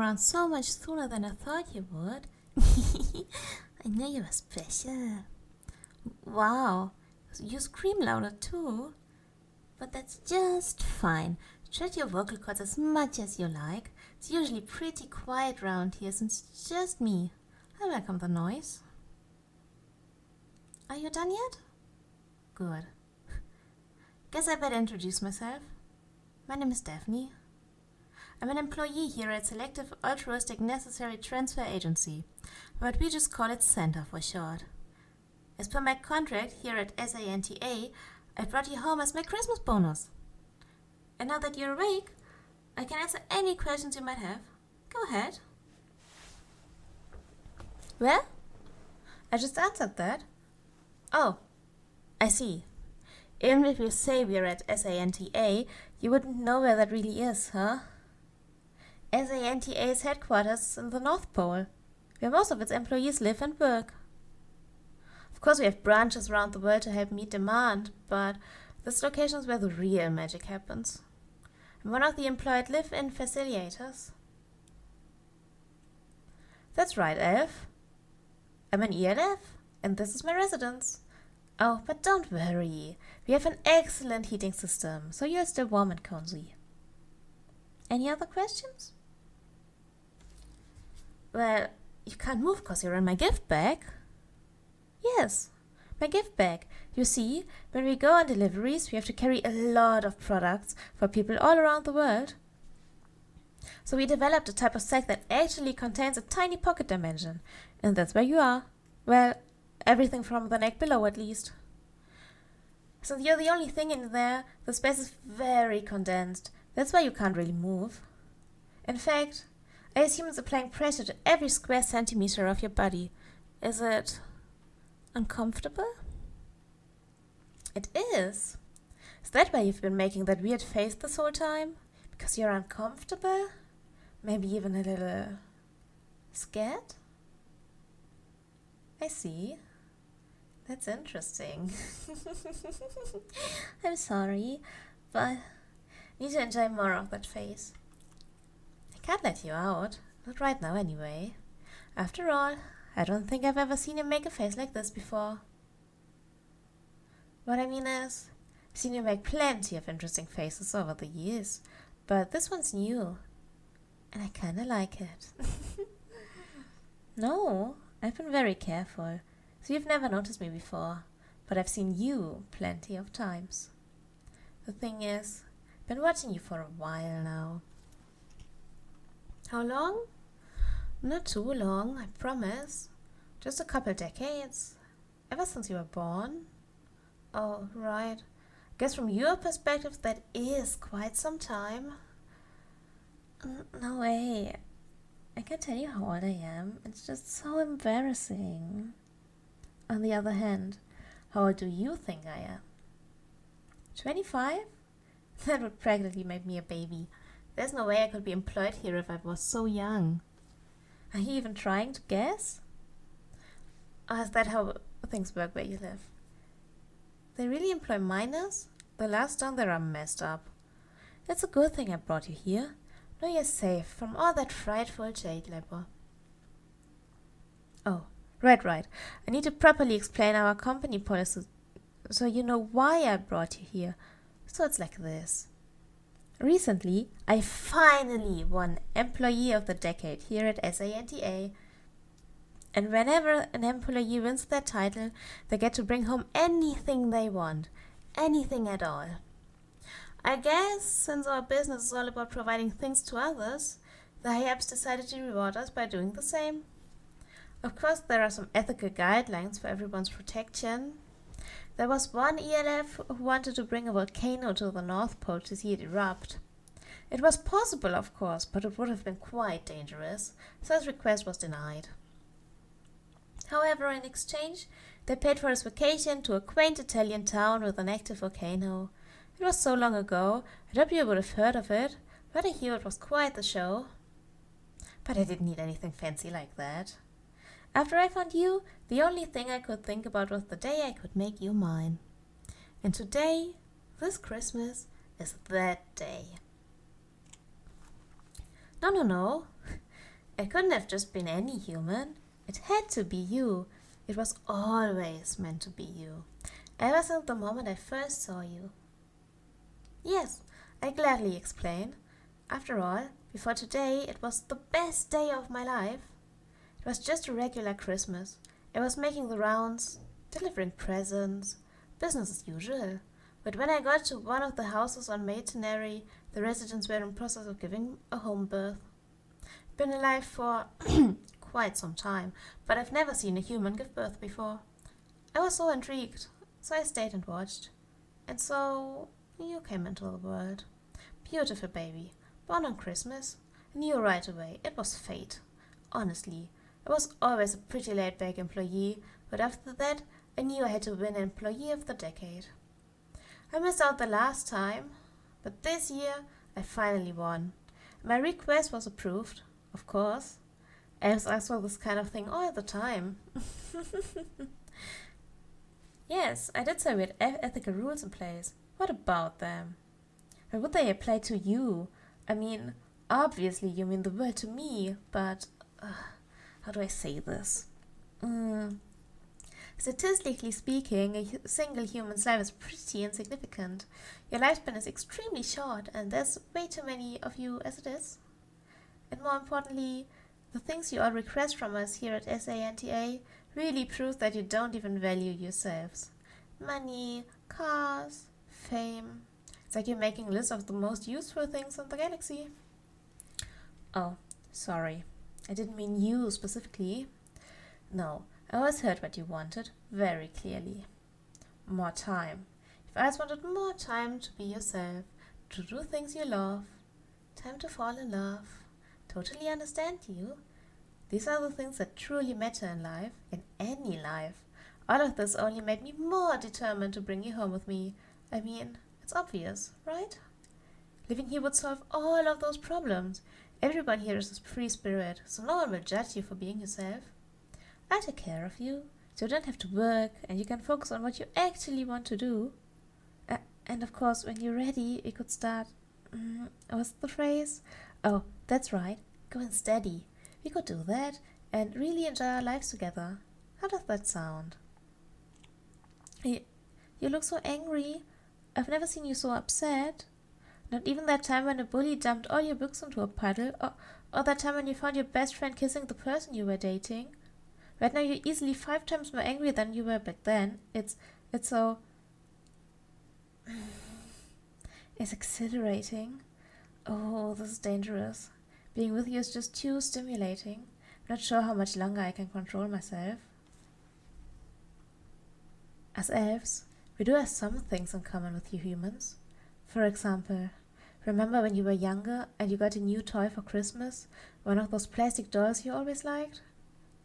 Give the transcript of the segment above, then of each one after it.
around so much sooner than I thought you would. I knew you were special. Wow, you scream louder too. But that's just fine. Stretch your vocal cords as much as you like. It's usually pretty quiet round here since it's just me. I welcome the noise. Are you done yet? Good. Guess I better introduce myself. My name is Daphne. I'm an employee here at Selective Altruistic Necessary Transfer Agency, but we just call it Santa for short. As per my contract here at SANTA, I brought you home as my Christmas bonus. And now that you're awake, I can answer any questions you might have. Go ahead. Well, I just answered that. Oh, I see. Even if you say we're at SANTA, you wouldn't know where that really is, huh? SANTA's headquarters is in the North Pole, where most of its employees live and work. Of course, we have branches around the world to help meet demand, but this location is where the real magic happens. I'm one of the employed live-in facilitators. That's right, Elf. I'm an ELF, and this is my residence. Oh, but don't worry. We have an excellent heating system, so you're still warm and cozy. Any other questions? Well, you can't move because you're in my gift bag. Yes, my gift bag. You see, when we go on deliveries, we have to carry a lot of products for people all around the world. So we developed a type of sack that actually contains a tiny pocket dimension, and that's where you are. Well, everything from the neck below at least. Since you're the only thing in there, the space is very condensed. That's why you can't really move. In fact, I assume it's applying pressure to every square centimeter of your body. Is it uncomfortable? It is. Is that why you've been making that weird face this whole time? Because you're uncomfortable? Maybe even a little scared? I see. That's interesting. I'm sorry, but I need to enjoy more of that face. I can't let you out. Not right now anyway. After all, I don't think I've ever seen you make a face like this before. What I mean is, I've seen you make plenty of interesting faces over the years, but this one's new, and I kinda like it. No, I've been very careful, so you've never noticed me before, but I've seen you plenty of times. The thing is, I've been watching you for a while now. How long? Not too long, I promise. Just a couple decades. Ever since you were born. Oh, right. Guess from your perspective that is quite some time. No way. I can't tell you how old I am. It's just so embarrassing. On the other hand, how old do you think I am? 25? That would practically make me a baby. There's no way I could be employed here if I was so young. Are you even trying to guess? Or is that how things work where you live? They really employ minors? The last down there are messed up. It's a good thing I brought you here. Now you're safe from all that frightful child labor. Oh, right. I need to properly explain our company policy so you know why I brought you here. So it's like this. Recently, I finally won Employee of the Decade here at SANTA. And whenever an employee wins that title, they get to bring home anything they want. Anything at all. I guess, since our business is all about providing things to others, the high-ups decided to reward us by doing the same. Of course, there are some ethical guidelines for everyone's protection. There was one ELF who wanted to bring a volcano to the North Pole to see it erupt. It was possible, of course, but it would have been quite dangerous, so his request was denied. However, in exchange, they paid for his vacation to a quaint Italian town with an active volcano. It was so long ago, I hope you would have heard of it, but I hear it was quite the show. But I didn't need anything fancy like that. After I found you, the only thing I could think about was the day I could make you mine. And today, this Christmas, is that day. No. It couldn't have just been any human. It had to be you. It was always meant to be you. Ever since the moment I first saw you. Yes, I gladly explain. After all, before today, it was the best day of my life. It was just a regular Christmas. I was making the rounds, delivering presents, business as usual. But when I got to one of the houses on Yandere, the residents were in process of giving a home birth. Been alive for quite some time, but I've never seen a human give birth before. I was so intrigued, so I stayed and watched. And so you came into the world. Beautiful baby, born on Christmas. I knew right away it was fate. Honestly, I was always a pretty laid-back employee, but after that I knew I had to win Employee of the Decade. I missed out the last time, but this year I finally won. My request was approved, of course. Elves ask for this kind of thing all the time. Yes, I did say we had ethical rules in place. What about them? How would they apply to you? I mean, obviously you mean the world to me, but how do I say this? Statistically speaking, a single human's life is pretty insignificant. Your lifespan is extremely short, and there's way too many of you as it is. And more importantly, the things you all request from us here at SANTA really prove that you don't even value yourselves. Money, cars, fame. It's like you're making a list of the most useful things in the galaxy. Oh, sorry. I didn't mean you specifically. No, I always heard what you wanted very clearly. More time. You've always wanted more time to be yourself, to do things you love, time to fall in love. Totally understand you. These are the things that truly matter in life, in any life. All of this only made me more determined to bring you home with me. I mean, it's obvious, right? Living here would solve all of those problems. Everyone here is a free spirit, so no one will judge you for being yourself. I'll take care of you, so you don't have to work and you can focus on what you actually want to do. And of course, when you're ready, we could start... what's the phrase? Oh, that's right, going steady. We could do that and really enjoy our lives together. How does that sound? You look so angry. I've never seen you so upset. Not even that time when a bully dumped all your books into a puddle, or that time when you found your best friend kissing the person you were dating. Right now you're easily 5 times more angry than you were back then. It's so... It's exhilarating. Oh, this is dangerous. Being with you is just too stimulating. I'm not sure how much longer I can control myself. As elves, we do have some things in common with you humans. For example, remember when you were younger and you got a new toy for Christmas? One of those plastic dolls you always liked?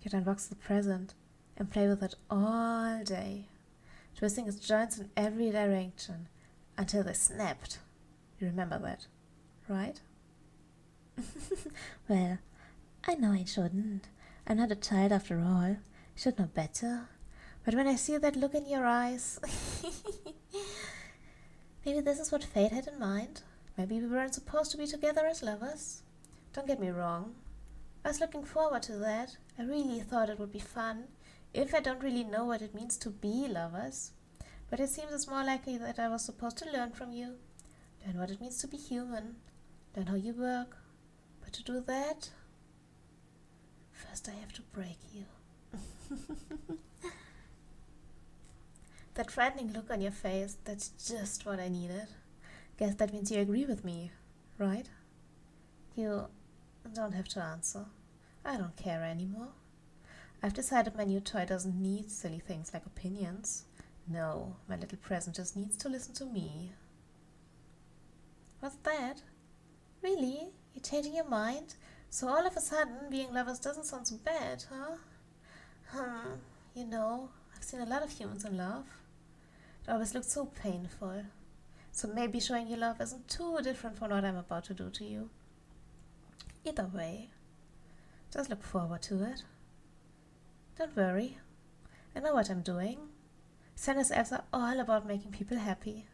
You'd unbox the present and play with it all day, twisting its joints in every direction until they snapped. You remember that, right? Well, I know I shouldn't. I'm not a child after all. I should know better. But when I see that look in your eyes... Maybe this is what fate had in mind. Maybe we weren't supposed to be together as lovers. Don't get me wrong. I was looking forward to that. I really thought it would be fun, if I don't really know what it means to be lovers. But it seems it's more likely that I was supposed to learn from you. Learn what it means to be human. Learn how you work. But to do that, first I have to break you. That frightening look on your face, that's just what I needed. Guess that means you agree with me, right? You don't have to answer. I don't care anymore. I've decided my new toy doesn't need silly things like opinions. No, my little present just needs to listen to me. What's that? Really? You're changing your mind? So all of a sudden, being lovers doesn't sound so bad, huh? You know, I've seen a lot of humans in love. It always looked so painful. So maybe showing you love isn't too different from what I'm about to do to you. Either way, just look forward to it. Don't worry. I know what I'm doing. Santa's elves are all about making people happy.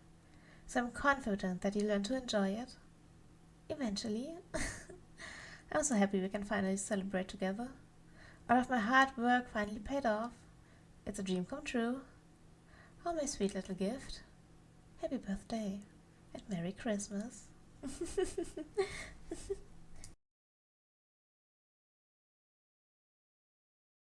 So I'm confident that you learn to enjoy it. Eventually. I'm so happy we can finally celebrate together. All of my hard work finally paid off. It's a dream come true. Oh, my sweet little gift. Happy birthday and Merry Christmas.